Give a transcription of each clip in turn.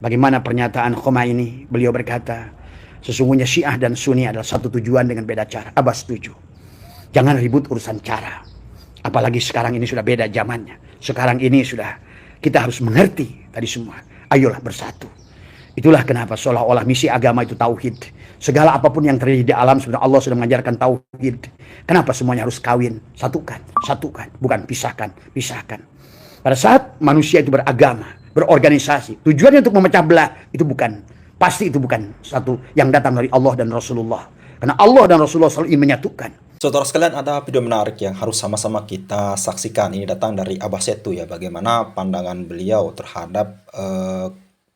Bagaimana pernyataan Khomeini? Beliau berkata, sesungguhnya Syiah dan Sunni adalah satu tujuan dengan beda cara. Abbas setuju. Jangan ribut urusan cara. Apalagi sekarang ini sudah beda zamannya. Sekarang ini sudah kita harus mengerti tadi semua. Ayolah bersatu. Itulah kenapa seolah-olah misi agama itu tauhid. Segala apapun yang terjadi di alam sebenarnya Allah sudah mengajarkan tauhid. Kenapa semuanya harus kawin? Satukan, satukan, bukan pisahkan, pisahkan. Pada saat manusia itu beragama, berorganisasi, tujuannya untuk memecah belah, itu bukan, pasti itu bukan satu yang datang dari Allah dan Rasulullah. Karena Allah dan Rasulullah selalu ingin menyatukan. Saudara sekalian, ada video menarik yang harus sama-sama kita saksikan. Ini datang dari Abah Setu ya, bagaimana pandangan beliau terhadap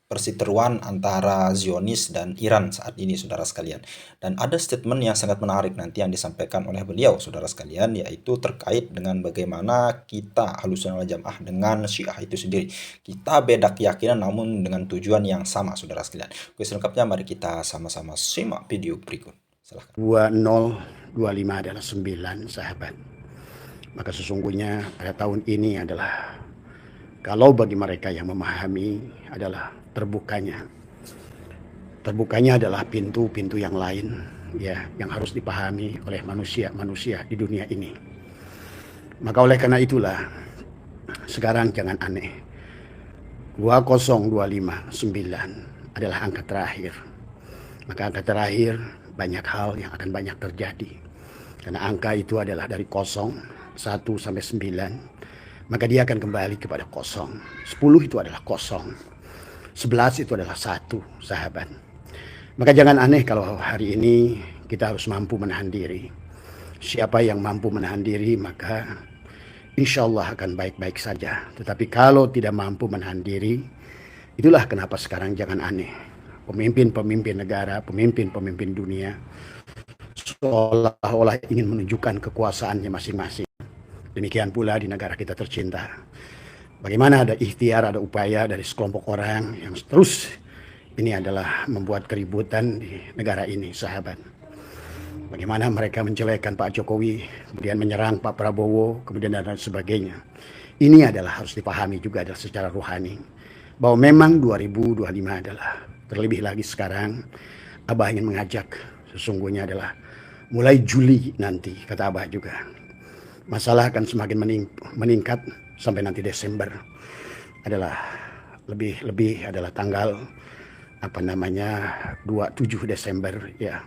perseteruan antara Zionis dan Iran saat ini, saudara sekalian. Dan ada statement yang sangat menarik nanti yang disampaikan oleh beliau, saudara sekalian, yaitu terkait dengan bagaimana kita Ahlussunnah wal Jamaah dengan Syiah itu sendiri. Kita beda keyakinan namun dengan tujuan yang sama, saudara sekalian. Oke, selengkapnya mari kita sama-sama simak video berikut. Silahkan. 2025 adalah 9, sahabat. Maka sesungguhnya pada tahun ini adalah, kalau bagi mereka yang memahami, adalah terbukanya adalah pintu-pintu yang lain ya, yang harus dipahami oleh manusia di dunia ini. Maka oleh karena itulah sekarang jangan aneh, 20259 adalah angka terakhir. Maka angka terakhir banyak hal yang akan banyak terjadi. Karena angka itu adalah dari 0, 1 sampai 9. Maka dia akan kembali kepada 0. 10 itu adalah 0. 11 itu adalah 1, sahabat. Maka jangan aneh kalau hari ini kita harus mampu menahan diri. Siapa yang mampu menahan diri maka insya Allah akan baik-baik saja. Tetapi kalau tidak mampu menahan diri, itulah kenapa sekarang jangan aneh. Pemimpin-pemimpin negara, pemimpin-pemimpin dunia seolah-olah ingin menunjukkan kekuasaannya masing-masing. Demikian pula di negara kita tercinta. Bagaimana ada ikhtiar, ada upaya dari sekelompok orang yang terus ini adalah membuat keributan di negara ini, sahabat. Bagaimana mereka menjelekkan Pak Jokowi, kemudian menyerang Pak Prabowo, kemudian dan sebagainya. Ini adalah harus dipahami juga adalah secara rohani. Bahwa memang 2025 adalah, terlebih lagi sekarang, Abah ingin mengajak sesungguhnya adalah mulai Juli nanti, kata Abah juga. Masalah akan semakin meningkat sampai nanti Desember adalah lebih adalah tanggal 27 Desember ya.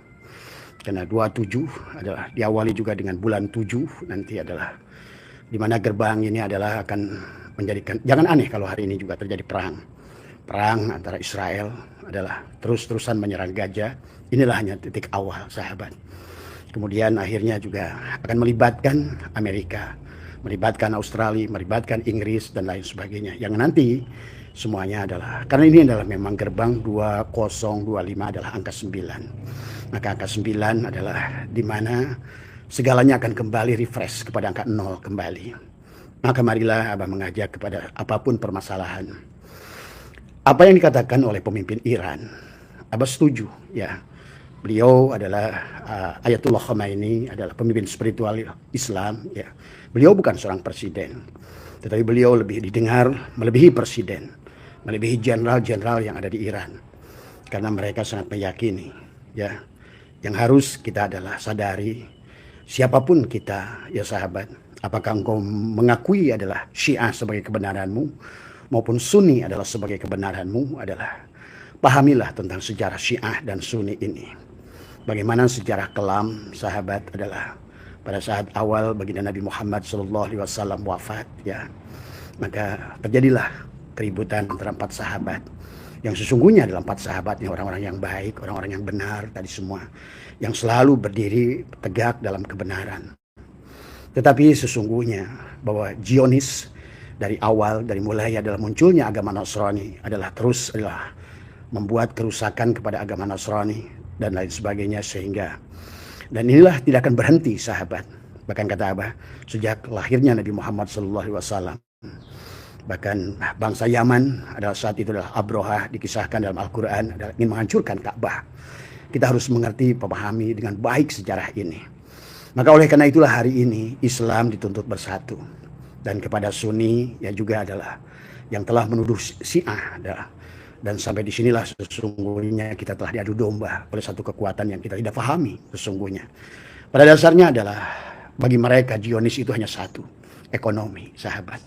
Karena 27 adalah diawali juga dengan bulan 7 nanti adalah di mana gerbang ini adalah akan menjadikan, jangan aneh kalau hari ini juga terjadi perang antara Israel adalah terus-terusan menyerang Gaza. Inilah hanya titik awal, sahabat. Kemudian akhirnya juga akan melibatkan Amerika, melibatkan Australia, melibatkan Inggris dan lain sebagainya. Yang nanti semuanya adalah, karena ini adalah memang gerbang 2025 adalah angka 9. Maka angka 9 adalah di mana segalanya akan kembali refresh kepada angka 0 kembali. Maka marilah Abah mengajak kepada apapun permasalahan. Apa yang dikatakan oleh pemimpin Iran, Abah setuju ya. Beliau adalah Ayatullah Khomeini, adalah pemimpin spiritual Islam ya. Beliau bukan seorang presiden, tetapi beliau lebih didengar melebihi presiden, melebihi jenderal-jenderal yang ada di Iran. Karena mereka sangat meyakini ya, yang harus kita adalah sadari, siapapun kita ya sahabat, apakah engkau mengakui adalah Syiah sebagai kebenaranmu maupun Sunni adalah sebagai kebenaranmu, adalah pahamilah tentang sejarah Syiah dan Sunni ini. Bagaimana sejarah kelam, sahabat, adalah pada saat awal baginda Nabi Muhammad SAW wafat ya, maka terjadilah keributan antara 4 sahabat yang sesungguhnya adalah 4 sahabat yang orang-orang yang baik, orang-orang yang benar tadi semua, yang selalu berdiri tegak dalam kebenaran. Tetapi sesungguhnya bahwa Zionis dari awal, dari mulai adalah munculnya agama Nasrani adalah terus adalah membuat kerusakan kepada agama Nasrani dan lain sebagainya, sehingga dan inilah tidak akan berhenti, sahabat. Bahkan kata Abah, sejak lahirnya Nabi Muhammad SAW, bahkan bangsa Yaman adalah saat itu adalah Abrohah, dikisahkan dalam Al-Quran adalah ingin menghancurkan Ka'bah. Kita harus mengerti, memahami dengan baik sejarah ini. Maka oleh karena itulah hari ini Islam dituntut bersatu, dan kepada Sunni yang juga adalah yang telah menuduh Syiah adalah Dan sampai di sinilah sesungguhnya kita telah diadu domba oleh satu kekuatan yang kita tidak pahami sesungguhnya. Pada dasarnya adalah bagi mereka Zionis itu hanya satu, ekonomi, sahabat,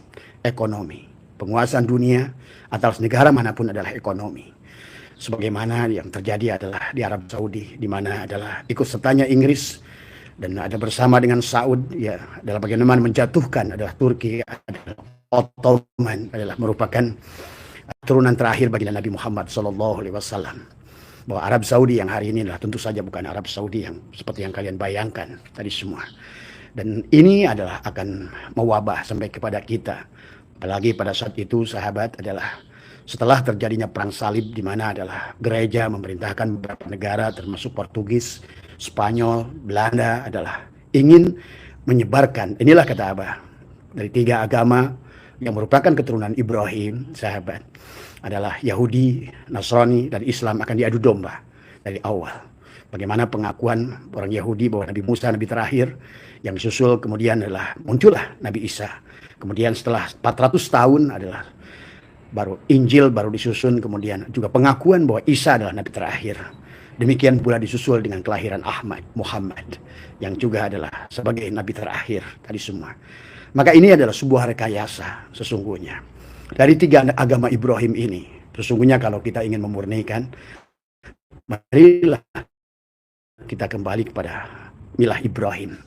ekonomi. Penguasaan dunia atas negara manapun adalah ekonomi. Sebagaimana yang terjadi adalah di Arab Saudi, di mana adalah ikut sertanya Inggris dan ada bersama dengan Saud, ya, adalah bagaimana menjatuhkan adalah Turki, adalah Ottoman, adalah merupakan turunan terakhir bagi Nabi Muhammad SAW. Bahwa Arab Saudi yang hari ini adalah tentu saja bukan Arab Saudi yang seperti yang kalian bayangkan tadi semua. Dan ini adalah akan mewabah sampai kepada kita. Apalagi pada saat itu sahabat adalah setelah terjadinya perang salib, di mana adalah gereja memerintahkan beberapa negara termasuk Portugis, Spanyol, Belanda adalah ingin menyebarkan, inilah kata Abah, dari 3 agama yang merupakan keturunan Ibrahim, sahabat, adalah Yahudi, Nasrani, dan Islam akan diadu domba dari awal. Bagaimana pengakuan orang Yahudi bahwa Nabi Musa Nabi terakhir, yang disusul kemudian adalah muncullah Nabi Isa. Kemudian setelah 400 tahun adalah baru Injil baru disusun, kemudian juga pengakuan bahwa Isa adalah Nabi terakhir. Demikian pula disusul dengan kelahiran Muhammad yang juga adalah sebagai Nabi terakhir tadi semua. Maka ini adalah sebuah rekayasa sesungguhnya. Dari 3 agama Ibrahim ini, sesungguhnya kalau kita ingin memurnikan, marilah kita kembali kepada milah Ibrahim.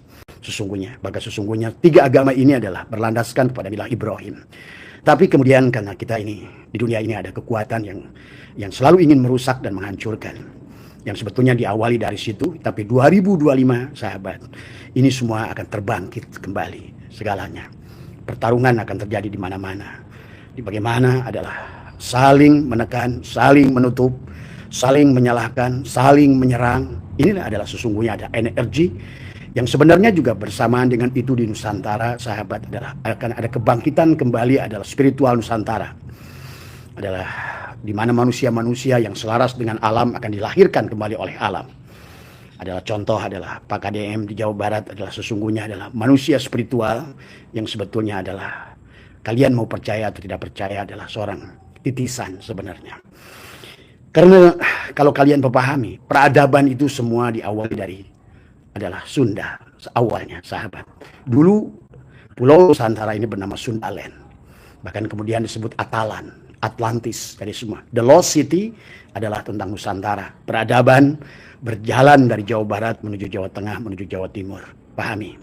Sesungguhnya, maka sesungguhnya 3 agama ini adalah berlandaskan kepada milah Ibrahim. Tapi kemudian karena kita ini, di dunia ini ada kekuatan yang selalu ingin merusak dan menghancurkan. Yang sebetulnya diawali dari situ, tapi 2025 sahabat, ini semua akan terbangkit kembali segalanya. Pertarungan akan terjadi di mana-mana. Di bagaimana adalah saling menekan, saling menutup, saling menyalahkan, saling menyerang. Ini adalah sesungguhnya ada energi yang sebenarnya juga bersamaan dengan itu di Nusantara, sahabat, adalah akan ada kebangkitan kembali adalah spiritual Nusantara. Adalah di mana manusia-manusia yang selaras dengan alam akan dilahirkan kembali oleh alam. Adalah contoh adalah Pak KDM di Jawa Barat adalah sesungguhnya adalah manusia spiritual yang sebetulnya adalah kalian mau percaya atau tidak percaya adalah seorang titisan sebenarnya. Karena kalau kalian memahami peradaban itu semua diawali dari adalah Sunda awalnya, sahabat. Dulu pulau Nusantara ini bernama Sundaland. Bahkan kemudian disebut Atalan, Atlantis dari semua. The Lost City adalah tentang Nusantara. Peradaban berjalan dari Jawa Barat menuju Jawa Tengah, menuju Jawa Timur. Pahami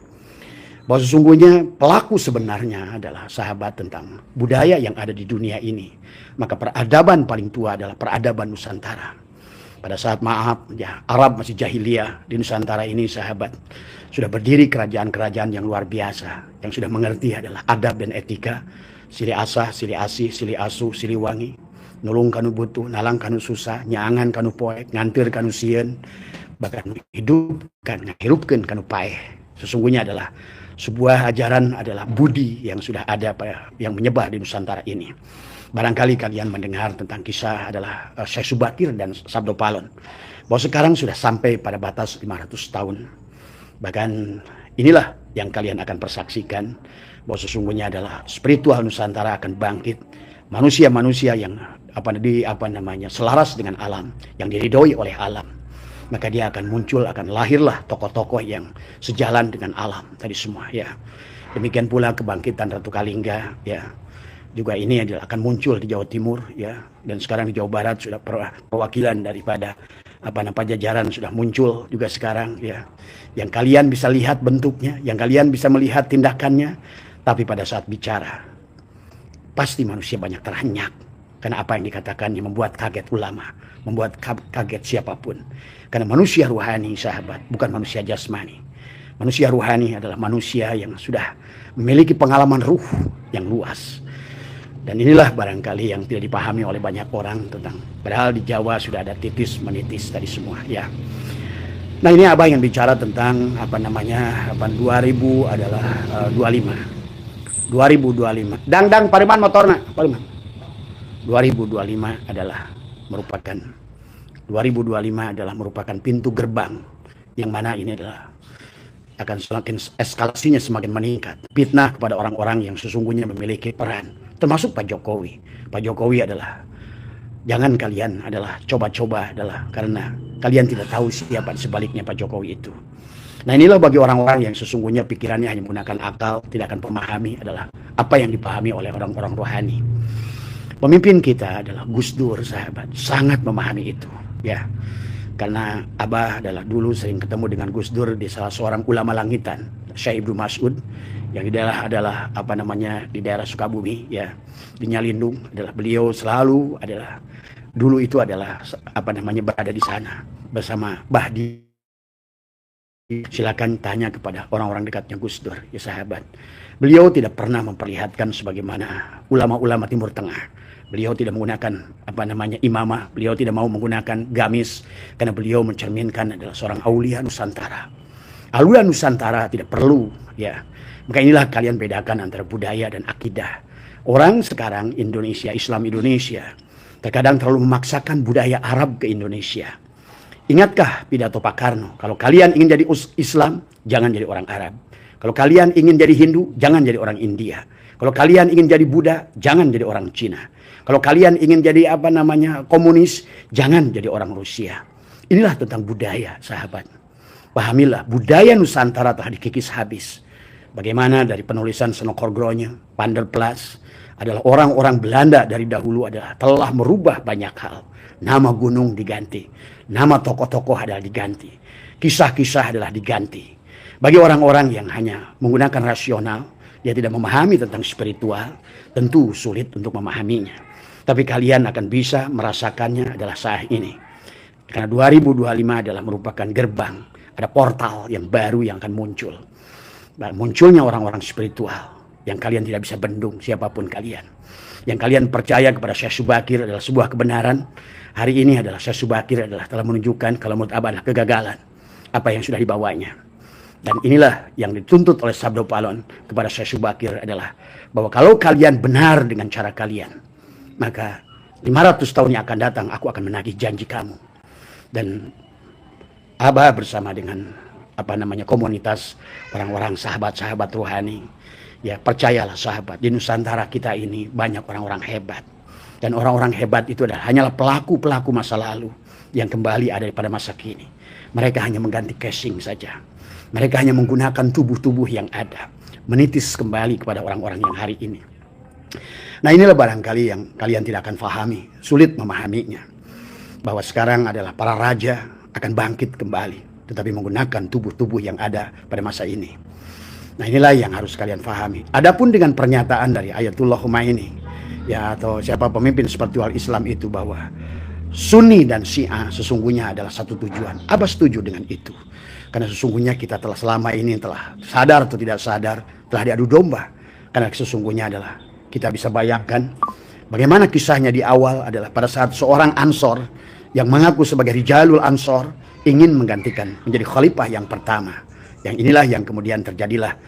bahwa sesungguhnya pelaku sebenarnya adalah sahabat tentang budaya yang ada di dunia ini. Maka peradaban paling tua adalah peradaban Nusantara. Pada saat Arab masih jahiliyah, di Nusantara ini sahabat sudah berdiri kerajaan-kerajaan yang luar biasa, yang sudah mengerti adalah adab dan etika. Sili asah, sili asih, sili asu, sili wangi, nulung kanu butuh, nalang kanu susah, nyangan kanu poek, ngantir kanu sieun, bahkan hidupkan, ngahirupkeun kanu paeh. Sesungguhnya adalah sebuah ajaran adalah budi yang sudah ada yang menyebar di Nusantara ini. Barangkali kalian mendengar tentang kisah adalah Syekh Subakir dan Sabdo Palon, bahwa sekarang sudah sampai pada batas 500 tahun. Bahkan inilah yang kalian akan persaksikan, bahwa sesungguhnya adalah spiritual Nusantara akan bangkit. Manusia-manusia yang selaras dengan alam, yang diridhoi oleh alam. Maka dia akan muncul, akan lahirlah tokoh-tokoh yang sejalan dengan alam tadi semua, ya. Demikian pula kebangkitan Ratu Kalingga, ya. Juga ini adalah akan muncul di Jawa Timur, ya, dan sekarang di Jawa Barat sudah perwakilan daripada Pajajaran sudah muncul juga sekarang, ya, yang kalian bisa lihat bentuknya, yang kalian bisa melihat tindakannya, tapi pada saat bicara pasti manusia banyak terhenyak karena apa yang dikatakan yang membuat kaget ulama, membuat kaget siapapun. Karena manusia ruhani, sahabat, bukan manusia jasmani. Manusia ruhani adalah manusia yang sudah memiliki pengalaman ruh yang luas. Dan inilah barangkali yang tidak dipahami oleh banyak orang tentang, padahal di Jawa sudah ada titis menitis tadi semua, ya. Nah, ini Abah yang bicara tentang 2000 adalah 25. 2025. Dang Pariman motorna, Pariman. 2025 adalah merupakan pintu gerbang yang mana ini adalah akan semakin eskalasinya semakin meningkat. Fitnah kepada orang-orang yang sesungguhnya memiliki peran, termasuk Pak Jokowi. Pak Jokowi adalah Jangan kalian adalah coba-coba adalah karena kalian tidak tahu siapa sebaliknya Pak Jokowi itu. Nah inilah bagi orang-orang yang sesungguhnya pikirannya hanya menggunakan akal, tidak akan memahami adalah apa yang dipahami oleh orang-orang rohani. Pemimpin kita adalah Gus Dur, sahabat, sangat memahami itu, ya. Karena Abah adalah dulu sering ketemu dengan Gus Dur di salah seorang ulama langitan, Syekh Ibnu Mas'ud, yang di daerah adalah di daerah Sukabumi, ya, di Nyalindung. Adalah beliau selalu adalah dulu itu adalah berada di sana bersama Bahdi. Silakan tanya kepada orang-orang dekatnya Gus Dur, ya sahabat. Beliau tidak pernah memperlihatkan sebagaimana ulama-ulama Timur Tengah. Beliau tidak menggunakan imamah, beliau tidak mau menggunakan gamis karena beliau mencerminkan adalah seorang aulia Nusantara. Aulia Nusantara tidak perlu, ya. Maka inilah kalian bedakan antara budaya dan akidah. Orang sekarang Indonesia, Islam Indonesia, terkadang terlalu memaksakan budaya Arab ke Indonesia. Ingatkah pidato Pak Karno? Kalau kalian ingin jadi Islam, jangan jadi orang Arab. Kalau kalian ingin jadi Hindu, jangan jadi orang India. Kalau kalian ingin jadi Buddha, jangan jadi orang Cina. Kalau kalian ingin jadi komunis, jangan jadi orang Rusia. Inilah tentang budaya, sahabat. Pahamilah, budaya Nusantara telah dikikis habis. Bagaimana dari penulisan Senokorgronya, Panderplas, adalah orang-orang Belanda dari dahulu telah merubah banyak hal. Nama gunung diganti, nama tokoh-tokoh adalah diganti, kisah-kisah adalah diganti. Bagi orang-orang yang hanya menggunakan rasional, dia tidak memahami tentang spiritual, tentu sulit untuk memahaminya. Tapi kalian akan bisa merasakannya adalah saat ini. Karena 2025 adalah merupakan gerbang, ada portal yang baru yang akan muncul. Dan munculnya orang-orang spiritual yang kalian tidak bisa bendung, siapapun kalian. Yang kalian percaya kepada Syekh Subakir adalah sebuah kebenaran. Hari ini adalah Syekh Subakir telah menunjukkan kalau menurut Abah adalah kegagalan apa yang sudah dibawanya. Dan inilah yang dituntut oleh Sabdo Palon kepada Syekh Subakir adalah bahwa kalau kalian benar dengan cara kalian, maka 500 tahun yang akan datang aku akan menagih janji kamu. Dan Abah bersama dengan komunitas orang-orang sahabat-sahabat rohani, ya percayalah sahabat, di Nusantara kita ini banyak orang-orang hebat. Dan orang-orang hebat itu hanyalah pelaku-pelaku masa lalu yang kembali ada pada masa kini. Mereka hanya mengganti casing saja. Mereka hanya menggunakan tubuh-tubuh yang ada, menitis kembali kepada orang-orang yang hari ini. Nah inilah barangkali yang kalian tidak akan fahami, sulit memahaminya. Bahwa sekarang adalah para raja akan bangkit kembali, tetapi menggunakan tubuh-tubuh yang ada pada masa ini. Nah inilah yang harus kalian fahami. Adapun dengan pernyataan dari Ayatullah Khomeini, ya, atau siapa pemimpin spiritual Islam itu, bahwa Sunni dan Syiah sesungguhnya adalah satu tujuan. Abah setuju dengan itu. Karena sesungguhnya kita telah selama ini telah sadar atau tidak sadar telah diadu domba. Karena sesungguhnya adalah kita bisa bayangkan bagaimana kisahnya di awal adalah pada saat seorang Ansor yang mengaku sebagai Rijalul Ansor ingin menggantikan menjadi khalifah yang pertama. Yang inilah yang kemudian terjadilah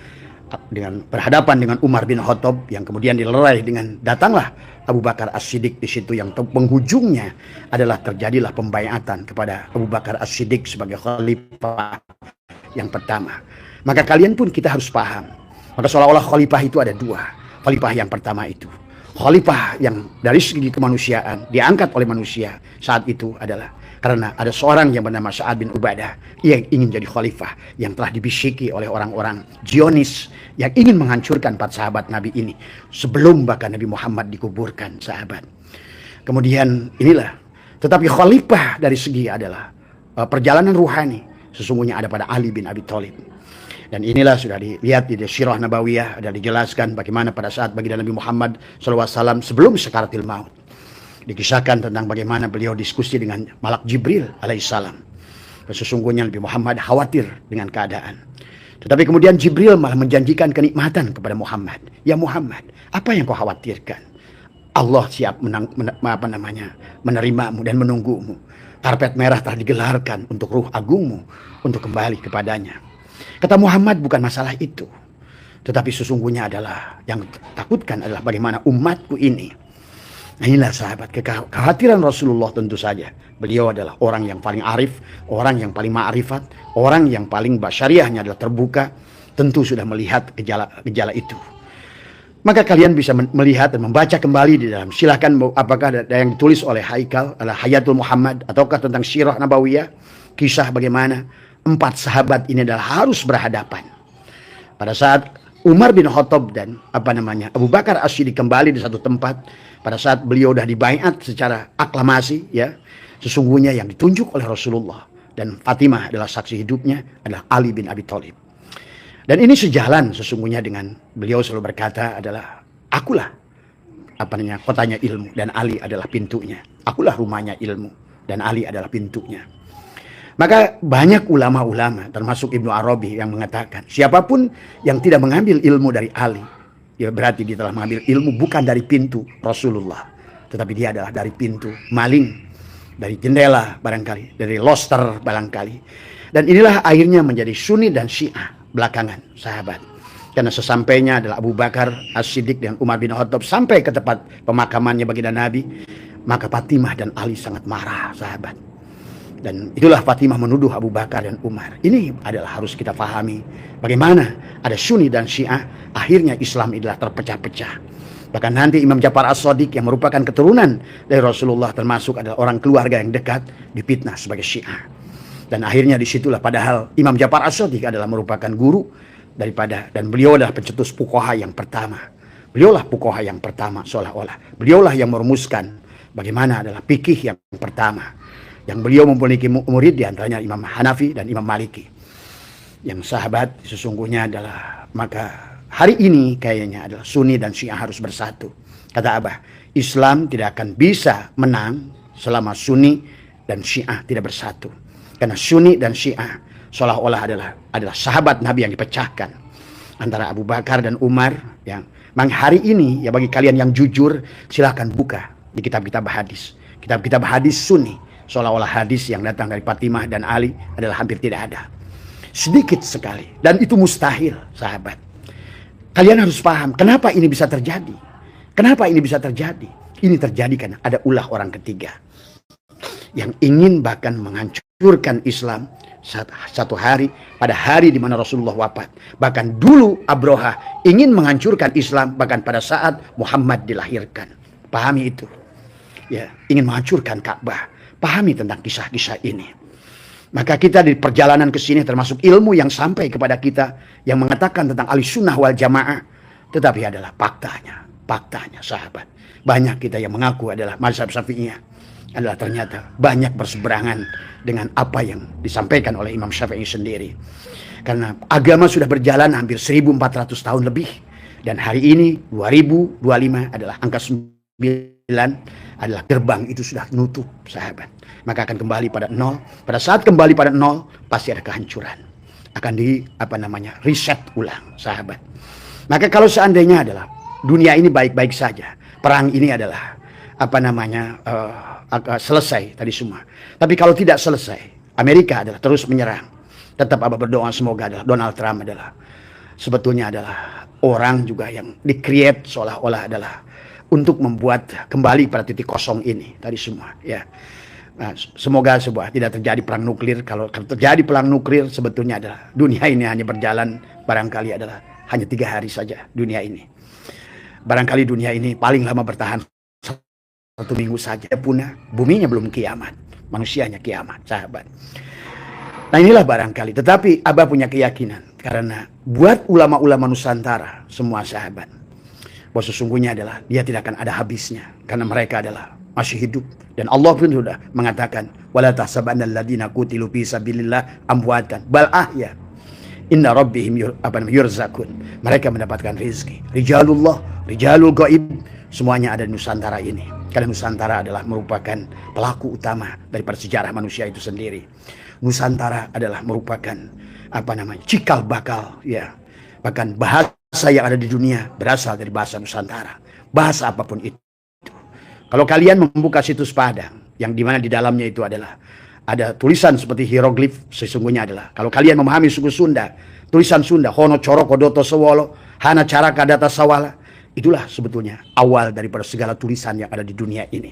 dengan berhadapan dengan Umar bin Khattab, yang kemudian dilerai dengan datanglah Abu Bakar As-Siddiq di situ, yang penghujungnya adalah terjadilah pembaiatan kepada Abu Bakar As-Siddiq sebagai khalifah yang pertama. Maka kalian pun kita harus paham. Maka seolah-olah khalifah itu ada dua. Khalifah yang pertama itu khalifah yang dari segi kemanusiaan diangkat oleh manusia saat itu adalah karena ada seorang yang bernama Sa'ad bin Ubadah yang ingin jadi khalifah, yang telah dibisiki oleh orang-orang Zionis yang ingin menghancurkan 4 sahabat Nabi ini sebelum bahkan Nabi Muhammad dikuburkan, sahabat. Kemudian inilah, tetapi khalifah dari segi adalah perjalanan ruhani sesungguhnya ada pada Ali bin Abi Thalib. Dan inilah sudah dilihat di Sirah Nabawiyah, ada dijelaskan bagaimana pada saat baginda Nabi Muhammad SAW sebelum sakaratil maut. Dikisahkan tentang bagaimana beliau diskusi dengan Malak Jibril alaihissalam. Sesungguhnya Nabi Muhammad khawatir dengan keadaan. Tetapi kemudian Jibril malah menjanjikan kenikmatan kepada Muhammad. Ya Muhammad, apa yang kau khawatirkan? Allah siap menerimamu dan menunggumu. Karpet merah telah digelarkan untuk ruh agungmu untuk kembali kepadanya. Kata Muhammad, bukan masalah itu. Tetapi sesungguhnya adalah yang takutkan adalah bagaimana umatku ini. Nah inilah sahabat, kekhawatiran Rasulullah tentu saja. Beliau adalah orang yang paling arif, orang yang paling ma'rifat, orang yang paling basyariahnya adalah terbuka. Tentu sudah melihat gejala itu. Maka kalian bisa melihat dan membaca kembali di dalam. Silahkan apakah ada yang ditulis oleh Haikal adalah Hayatul Muhammad ataukah tentang Sirah Nabawiyah, kisah bagaimana 4 sahabat ini adalah harus berhadapan. Pada saat Umar bin Khattab dan Abu Bakar As-Siddiq kembali di satu tempat, pada saat beliau sudah dibaiat secara aklamasi, ya, sesungguhnya yang ditunjuk oleh Rasulullah dan Fatimah adalah saksi hidupnya adalah Ali bin Abi Thalib. Dan ini sejalan sesungguhnya dengan beliau selalu berkata adalah akulah kotanya ilmu dan Ali adalah pintunya. Akulah rumahnya ilmu dan Ali adalah pintunya. Maka banyak ulama-ulama termasuk Ibnu Arabi yang mengatakan siapapun yang tidak mengambil ilmu dari Ali, ya berarti dia telah mengambil ilmu bukan dari pintu Rasulullah, tetapi dia adalah dari pintu maling, dari jendela barangkali, dari loster barangkali. Dan inilah akhirnya menjadi Sunni dan Syiah belakangan, sahabat. Karena sesampainya adalah Abu Bakar As-Siddiq dan Umar bin Khattab sampai ke tempat pemakamannya baginda Nabi, maka Fatimah dan Ali sangat marah, sahabat. Dan itulah Fatimah menuduh Abu Bakar dan Umar. Ini adalah harus kita pahami bagaimana ada Sunni dan Syiah, akhirnya Islam adalah terpecah-pecah. Bahkan nanti Imam Ja'far As-Shadiq yang merupakan keturunan dari Rasulullah termasuk adalah orang keluarga yang dekat dipitnah sebagai Syiah. Dan akhirnya disitulah padahal Imam Ja'far As-Shadiq adalah merupakan guru daripada, dan beliau adalah pencetus fuqaha yang pertama. Beliaulah fuqaha yang pertama seolah-olah. Beliaulah yang merumuskan bagaimana adalah fikih yang pertama. Yang beliau memiliki murid diantaranya Imam Hanafi dan Imam Maliki. Yang sahabat sesungguhnya adalah maka hari ini kayaknya adalah Sunni dan Syiah harus bersatu. Kata Abah, Islam tidak akan bisa menang selama Sunni dan Syiah tidak bersatu. Karena Sunni dan Syiah seolah-olah adalah sahabat Nabi yang dipecahkan antara Abu Bakar dan Umar. Yang hari ini ya bagi kalian yang jujur silahkan buka di kitab-kitab hadis. Kitab-kitab hadis Sunni seolah-olah hadis yang datang dari Fatimah dan Ali adalah hampir tidak ada. Sedikit sekali. Dan itu mustahil, sahabat. Kalian harus paham kenapa ini bisa terjadi. Kenapa ini bisa terjadi? Ini terjadi karena ada ulah orang ketiga yang ingin bahkan menghancurkan Islam satu hari pada hari di mana Rasulullah wafat. Bahkan dulu Abroha ingin menghancurkan Islam bahkan pada saat Muhammad dilahirkan. Pahami itu. Ya, ingin menghancurkan Ka'bah. Pahami tentang kisah-kisah ini. Maka kita di perjalanan ke sini termasuk ilmu yang sampai kepada kita yang mengatakan tentang ahli sunnah wal jamaah, tetapi adalah faktanya sahabat. Banyak kita yang mengaku adalah mazhab Syafi'iyah adalah ternyata banyak berseberangan dengan apa yang disampaikan oleh Imam Syafi'i sendiri. Karena agama sudah berjalan hampir 1400 tahun lebih. Dan hari ini 2025 adalah angka 9 adalah gerbang itu sudah nutup, sahabat. Maka akan kembali pada nol. Pada saat kembali pada nol pasti ada kehancuran. Akan reset ulang, sahabat. Maka kalau seandainya adalah dunia ini baik-baik saja, perang ini adalah selesai tadi semua. Tapi kalau tidak selesai, Amerika adalah terus menyerang. Tetap Abah berdoa semoga adalah Donald Trump adalah sebetulnya adalah orang juga yang di-create seolah-olah adalah untuk membuat kembali pada titik kosong ini tadi semua, ya. Nah, semoga tidak terjadi perang nuklir. Kalau terjadi perang nuklir sebetulnya adalah dunia ini hanya berjalan barangkali adalah hanya 3 hari saja dunia ini. Barangkali dunia ini paling lama bertahan 1 minggu saja punah. Buminya belum kiamat, manusianya kiamat, sahabat. Nah inilah barangkali. Tetapi Abah punya keyakinan karena buat ulama-ulama Nusantara semua sahabat, bahwa sesungguhnya adalah dia tidak akan ada habisnya karena mereka adalah masih hidup. Dan Allah pun sudah mengatakan wala tahsabanna alladziina qutilu fi sabilillah amwatan bal ahya inna rabbihim yurzakun. Mereka mendapatkan rezeki. Rijalul gaib semuanya ada di Nusantara ini. Karena Nusantara adalah merupakan pelaku utama daripada sejarah manusia itu sendiri. Nusantara adalah merupakan cikal bakal, ya. Bahkan bahasa yang ada di dunia berasal dari bahasa Nusantara. Bahasa apapun itu. Kalau kalian membuka situs Padang, yang dimana di dalamnya itu adalah ada tulisan seperti hieroglif, sesungguhnya adalah kalau kalian memahami suku Sunda, tulisan Sunda, Hono Coro Kodoto Sewolo, Hana Caraka Data Sawala, itulah sebetulnya awal daripada segala tulisan yang ada di dunia ini.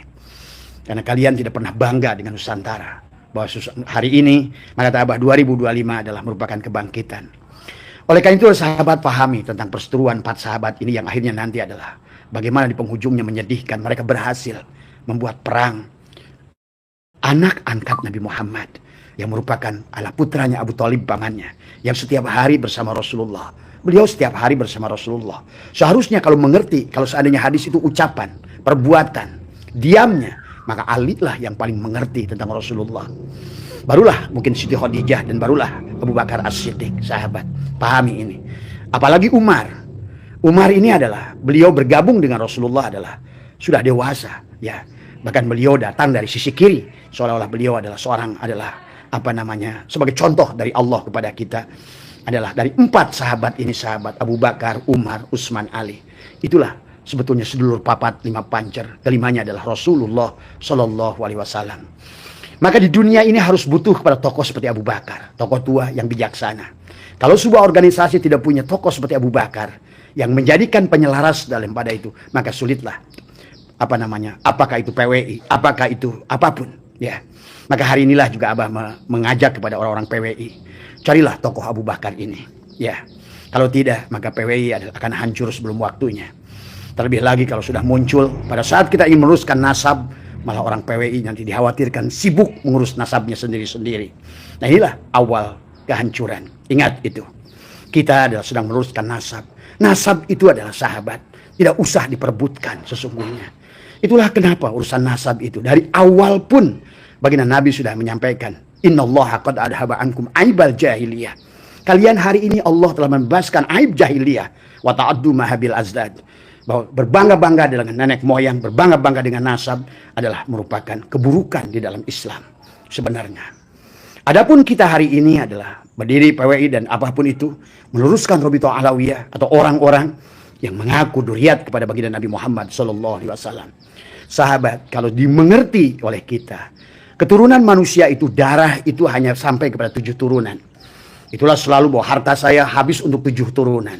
Karena kalian tidak pernah bangga dengan Nusantara, bahwa hari ini, maka Abah 2025 adalah merupakan kebangkitan. Oleh karena itu sahabat pahami tentang perseteruan 4 sahabat ini yang akhirnya nanti adalah bagaimana di penghujungnya menyedihkan. Mereka berhasil membuat perang anak angkat Nabi Muhammad yang merupakan anak putranya Abu Thalib pamannya yang setiap hari bersama Rasulullah. Beliau setiap hari bersama Rasulullah. Seharusnya kalau mengerti, kalau seandainya hadis itu ucapan, perbuatan, diamnya, maka Ali lah yang paling mengerti tentang Rasulullah. Barulah mungkin Siti Khadijah dan barulah Abu Bakar As-Siddiq, sahabat. Pahami ini. Apalagi Umar. Umar ini adalah beliau bergabung dengan Rasulullah adalah sudah dewasa, ya. Bahkan beliau datang dari sisi kiri, seolah-olah beliau adalah sebagai contoh dari Allah kepada kita adalah dari 4 sahabat ini, sahabat Abu Bakar, Umar, Utsman, Ali. Itulah sebetulnya sedulur papat 5 pancer. Kelimanya adalah Rasulullah Shallallahu Alaihi Wasallam. Maka di dunia ini harus butuh kepada tokoh seperti Abu Bakar, tokoh tua yang bijaksana. Kalau sebuah organisasi tidak punya tokoh seperti Abu Bakar yang menjadikan penyelaras dalam pada itu, maka sulitlah apakah itu PWI, apakah itu apapun, ya. Maka hari inilah juga Abah mengajak kepada orang-orang PWI, carilah tokoh Abu Bakar ini, ya. Kalau tidak, maka PWI akan hancur sebelum waktunya. Terlebih lagi kalau sudah muncul pada saat kita ingin meluruskan nasab, malah orang PWI nanti dikhawatirkan sibuk mengurus nasabnya sendiri-sendiri. Nah, inilah awal kehancuran. Ingat itu. Kita adalah sedang meluruskan nasab. Nasab itu adalah sahabat. Tidak usah diperebutkan sesungguhnya. Itulah kenapa urusan nasab itu. Dari awal pun baginda Nabi sudah menyampaikan. Innallaha qad adhaba ankum aibal jahiliyah. Kalian hari ini Allah telah membebaskan aib jahiliyah. Wa ta'addu mahabil azdad. Bahwa berbangga-bangga dengan nenek moyang, berbangga-bangga dengan nasab adalah merupakan keburukan di dalam Islam sebenarnya. Adapun kita hari ini adalah berdiri PWI dan apapun itu meluruskan Rabithah Alawiyah atau orang-orang yang mengaku duriat kepada baginda Nabi Muhammad Sallallahu Alaihi Wasallam. Sahabat, kalau dimengerti oleh kita, keturunan manusia itu darah itu hanya sampai kepada 7 turunan. Itulah selalu bahwa harta saya habis untuk 7 turunan.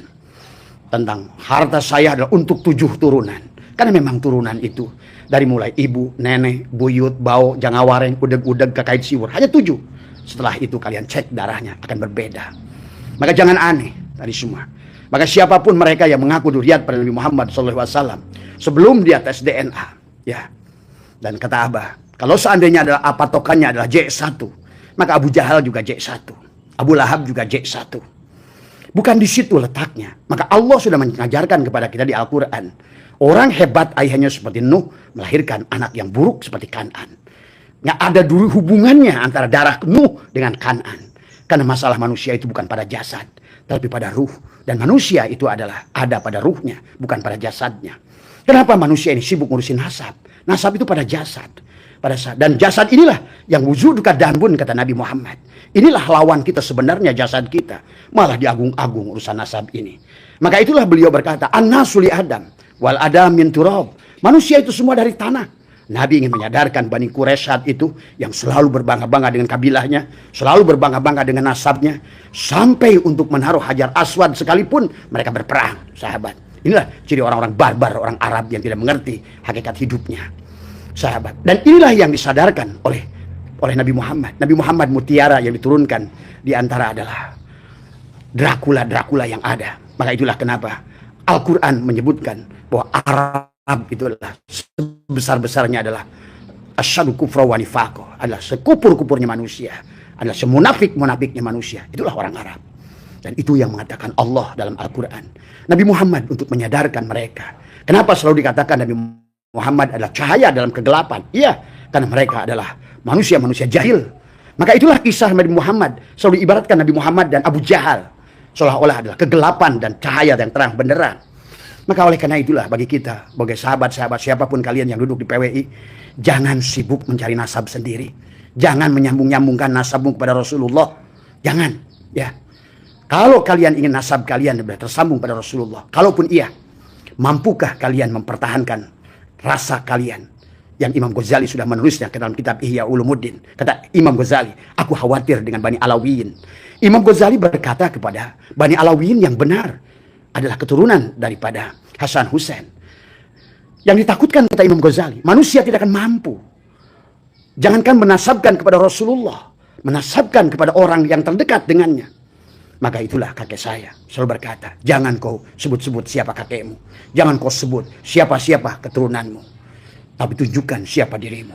Tentang harta saya adalah untuk 7 turunan. Karena memang turunan itu dari mulai ibu, nenek, buyut, bau, jangawareng, udeg-udeg, kekait siwur. Hanya 7. Setelah itu kalian cek darahnya akan berbeda. Maka jangan aneh tadi semua. Maka siapapun mereka yang mengaku duriat pada Nabi Muhammad SAW sebelum dia tes DNA, ya. Dan kata Abah, kalau seandainya adalah patokannya adalah J1, maka Abu Jahal juga J1, Abu Lahab juga J1. Bukan di situ letaknya. Maka Allah sudah mengajarkan kepada kita di Al-Quran. Orang hebat ayahnya seperti Nuh melahirkan anak yang buruk seperti Kan'an. Nggak ada dulu hubungannya antara darah Nuh dengan Kan'an. Karena masalah manusia itu bukan pada jasad, tapi pada ruh. Dan manusia itu adalah ada pada ruhnya, bukan pada jasadnya. Kenapa manusia ini sibuk ngurusin nasab? Nasab itu pada jasad. Dan jasad inilah yang wujuduka dambun, kata Nabi Muhammad. Inilah lawan kita sebenarnya, jasad kita. Malah diagung-agung urusan nasab ini. Maka itulah beliau berkata, An-nasu li Adam wal Adam min turab. Manusia itu semua dari tanah. Nabi ingin menyadarkan Bani Quraisy saat itu yang selalu berbangga-bangga dengan kabilahnya, selalu berbangga-bangga dengan nasabnya, sampai untuk menaruh Hajar Aswad sekalipun mereka berperang, sahabat. Inilah ciri orang-orang barbar, orang Arab yang tidak mengerti hakikat hidupnya, sahabat. Dan inilah yang disadarkan oleh Nabi Muhammad. Nabi Muhammad mutiara yang diturunkan di antara adalah Dracula yang ada. Maka itulah kenapa Al-Quran menyebutkan bahwa Arab itu adalah sebesar-besarnya adalah asyadu kufra wa nifaqo, adalah sekupur-kupurnya manusia, adalah semunafik-munafiknya manusia. Itulah orang Arab. Dan itu yang mengatakan Allah dalam Al-Quran. Nabi Muhammad untuk menyadarkan mereka. Kenapa selalu dikatakan Nabi Muhammad adalah cahaya dalam kegelapan? Iya, karena mereka adalah manusia-manusia jahil. Maka itulah kisah Nabi Muhammad. Selalu diibaratkan Nabi Muhammad dan Abu Jahal seolah-olah adalah kegelapan dan cahaya yang terang benderang. Maka oleh karena itulah bagi kita, sebagai sahabat-sahabat siapapun kalian yang duduk di PWI, jangan sibuk mencari nasab sendiri. Jangan menyambung-nyambungkan nasabmu kepada Rasulullah. Jangan, ya. Kalau kalian ingin nasab kalian tersambung pada Rasulullah, kalaupun iya, mampukah kalian mempertahankan rasa kalian? Yang Imam Ghazali sudah menulisnya ke dalam kitab Ihya Ulumuddin. Kata Imam Ghazali, aku khawatir dengan Bani Alawiyin. Imam Ghazali berkata kepada Bani Alawiyin yang benar adalah keturunan daripada Hasan Hussein. Yang ditakutkan, kata Imam Ghazali, manusia tidak akan mampu. Jangankan menasabkan kepada Rasulullah, menasabkan kepada orang yang terdekat dengannya. Maka itulah kakek saya selalu berkata, jangan kau sebut-sebut siapa kakekmu, jangan kau sebut siapa-siapa keturunanmu, tapi tunjukkan siapa dirimu.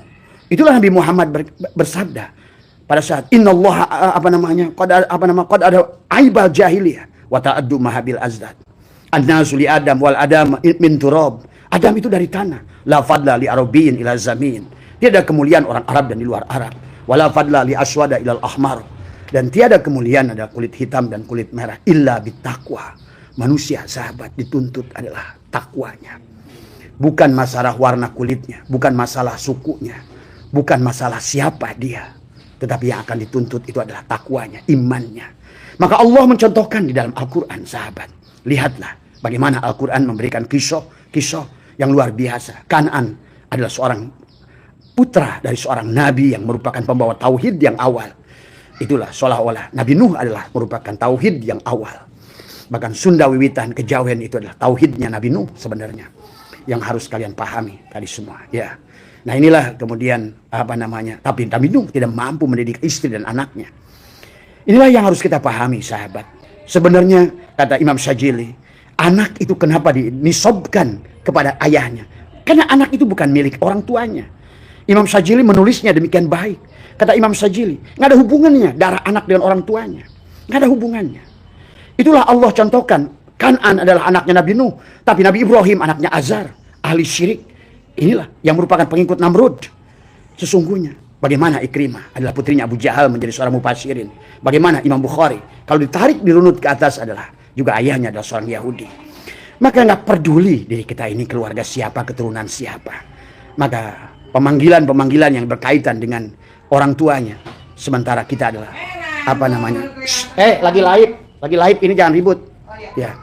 Itulah Nabi Muhammad bersabda pada saat innallaha qad ada aibal jahiliyah wa ta'addu mahabil azdad. An-nasu li Adam wal Adam min turab. Adam itu dari tanah. La fadla li Arabiyin ila zamin. Tiada kemuliaan orang Arab dan di luar Arab. Wala fadla li aswada ilal ahmar. Dan tiada kemuliaan ada kulit hitam dan kulit merah illa bittaqwa. Manusia sahabat dituntut adalah takwanya. Bukan masalah warna kulitnya, bukan masalah sukunya, bukan masalah siapa dia. Tetapi yang akan dituntut itu adalah takwanya, imannya. Maka Allah mencontohkan di dalam Al-Quran, sahabat. Lihatlah bagaimana Al-Quran memberikan kisah yang luar biasa. Kan'an adalah seorang putra dari seorang nabi yang merupakan pembawa tauhid yang awal. Itulah seolah-olah Nabi Nuh adalah merupakan tauhid yang awal. Bahkan Sunda Wiwitan Kejawen itu adalah tauhidnya Nabi Nuh sebenarnya. Yang harus kalian pahami tadi semua. Ya. Nah inilah kemudian tapi Nabi Nuh tidak mampu mendidik istri dan anaknya. Inilah yang harus kita pahami, sahabat. Sebenarnya kata Imam Syajili, anak itu kenapa dinisobkan kepada ayahnya? Karena anak itu bukan milik orang tuanya. Imam Syajili menulisnya demikian baik. Kata Imam Syajili, nggak ada hubungannya darah anak dengan orang tuanya. Nggak ada hubungannya. Itulah Allah contohkan. Kan'an adalah anaknya Nabi Nuh. Tapi Nabi Ibrahim anaknya Azar, ahli syirik. Inilah yang merupakan pengikut Namrud. Sesungguhnya bagaimana Ikrimah adalah putrinya Abu Jahal menjadi seorang mufassirin. Bagaimana Imam Bukhari kalau ditarik dirunut ke atas adalah juga ayahnya adalah seorang Yahudi. Maka nggak peduli diri kita ini keluarga siapa, keturunan siapa. Maka pemanggilan-pemanggilan yang berkaitan dengan orang tuanya. Sementara kita adalah lagi live ini jangan ribut. Ya.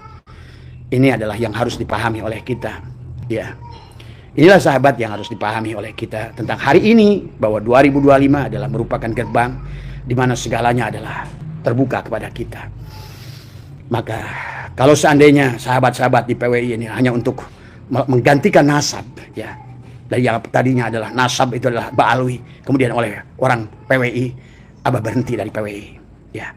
Ini adalah yang harus dipahami oleh kita. Ya. Inilah sahabat yang harus dipahami oleh kita tentang hari ini, bahwa 2025 adalah merupakan gerbang di mana segalanya adalah terbuka kepada kita. Maka kalau seandainya sahabat-sahabat di PWI ini hanya untuk menggantikan nasab, ya, dari yang tadinya adalah nasab itu adalah Ba'alwi, kemudian oleh orang PWI, Abah berhenti dari PWI, ya,